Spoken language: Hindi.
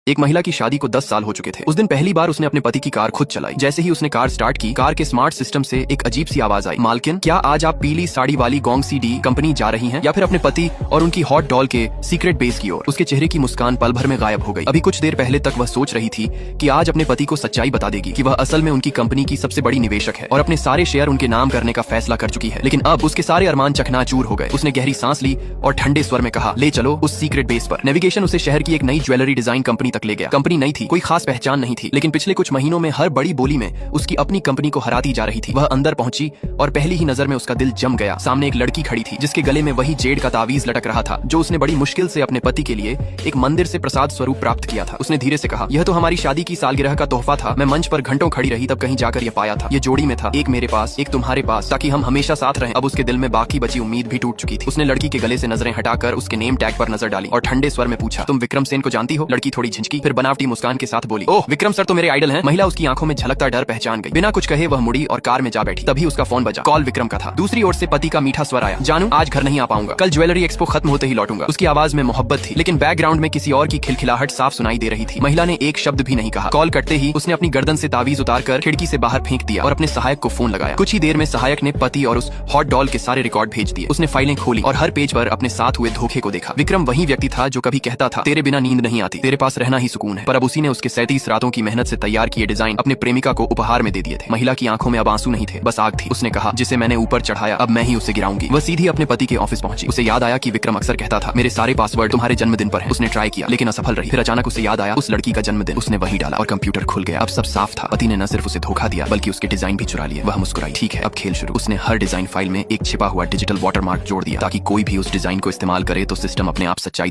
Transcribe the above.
एक महिला की शादी को 10 साल हो चुके थे। उस दिन पहली बार उसने अपने पति की कार खुद चलाई। जैसे ही उसने कार स्टार्ट की, कार के स्मार्ट सिस्टम से एक अजीब सी आवाज आई, मालकिन, क्या आज आप पीली साड़ी वाली गोंग सीडी कंपनी जा रही हैं, या फिर अपने पति और उनकी हॉट डॉल के सीक्रेट बेस की ओर? उसके चेहरे की मुस्कान पल भर में गायब हो गई। अभी कुछ देर पहले तक वह सोच रही थी कि आज अपने पति को सच्चाई बता देगी कि वह असल में उनकी कंपनी की सबसे बड़ी निवेशक है और अपने सारे शेयर उनके नाम करने का फैसला कर चुकी है। लेकिन अब उसके सारे अरमान चकनाचूर हो गए। उसने गहरी सांस ली और ठंडे स्वर में कहा, ले चलो उस सीक्रेट बेस पर। नेविगेशन उसे शहर की एक नई ज्वेलरी डिजाइन कंपनी तक ले गया। कंपनी नई थी, कोई खास पहचान नहीं थी, लेकिन पिछले कुछ महीनों में हर बड़ी बोली में उसकी अपनी कंपनी को हराती जा रही थी। वह अंदर पहुंची और पहली ही नजर में उसका दिल जम गया। सामने एक लड़की खड़ी थी जिसके गले में वही जेड का तावीज लटक रहा था जो उसने बड़ी मुश्किल से अपने पति के लिए एक मंदिर से प्रसाद स्वरूप प्राप्त किया था। उसने धीरे से कहा, यह तो हमारी शादी की सालगिरह का तोहफा था। मैं मंच पर घंटों खड़ी रही, तब कहीं जाकर यह पाया था। ये जोड़ी में था, एक मेरे पास, एक तुम्हारे पास, ताकि हम हमेशा साथ रहें। अब उसके दिल में बाकी बची उम्मीद भी टूट चुकी थी। उसने लड़की के गले से नजरें हटाकर उसके नेम टैग पर नजर डाली और ठंडे स्वर में पूछा, तुम विक्रम सेन को जानती हो? लड़की थोड़ी झिझकी, फिर बनावटी मुस्कान के साथ बोली, ओह विक्रम सर तो मेरे आइडल हैं। महिला उसकी आंखों में झलकता डर पहचान गई। बिना कुछ कहे वह मुड़ी और कार में जा बैठी। तभी उसका फोन बजा। कॉल विक्रम का था। दूसरी ओर से पति का मीठा स्वर आया, जानू आज घर नहीं आ पाऊंगा, कल ज्वेलरी एक्सपो खत्म होते ही लौटूंगा। उसकी आवाज में मोहब्बत थी, लेकिन बैकग्राउंड में किसी और की खिलखिलाहट साफ सुनाई दे रही थी। महिला ने एक शब्द भी नहीं कहा। कॉल कटते ही उसने अपनी गर्दन से तावीज उतारकर खिड़की से बाहर फेंक दिया और अपने सहायक को फोन लगाया। कुछ ही देर में सहायक ने पति और उस हॉट डॉल के सारे रिकॉर्ड भेज दिए। उसने फाइलें खोली और हर पेज पर अपने साथ हुए धोखे को देखा। विक्रम वही व्यक्ति था जो कभी कहता था, तेरे बिना नींद नहीं आती, तेरे पास रहना ही सुकून है। पर अब उसी ने उसके 37 रातों की मेहनत से तैयार किए डिजाइन अपने प्रेमिका को उपहार में दे दिए थे। महिला की आंखों में अब आंसू नहीं थे, बस आग थी। उसने कहा, जिसे मैंने ऊपर चढ़ाया अब मैं ही उसे गिराऊंगी। वह सीधी अपने पति के ऑफिस पहुंची। उसे याद आया कि विक्रम अक्सर कहता था, मेरे सारे पासवर्ड तुम्हारे जन्मदिन पर हैं। उसने ट्राई किया लेकिन असफल रही। फिर अचानक उसे याद आया उस लड़की का जन्मदिन। उसने वही डाला और कंप्यूटर खुल गया। अब सब साफ था। पति ने न सिर्फ उसे धोखा दिया बल्कि उसके डिजाइन भी चुरा लिए। वह मुस्कुराई, ठीक है अब खेल शुरू। उसने हर डिजाइन फाइल में एक छिपा हुआ डिजिटल वाटरमार्क जोड़ दिया ताकि कोई भी उस डिजाइन को इस्तेमाल करे तो सिस्टम अपने आप सच्चाई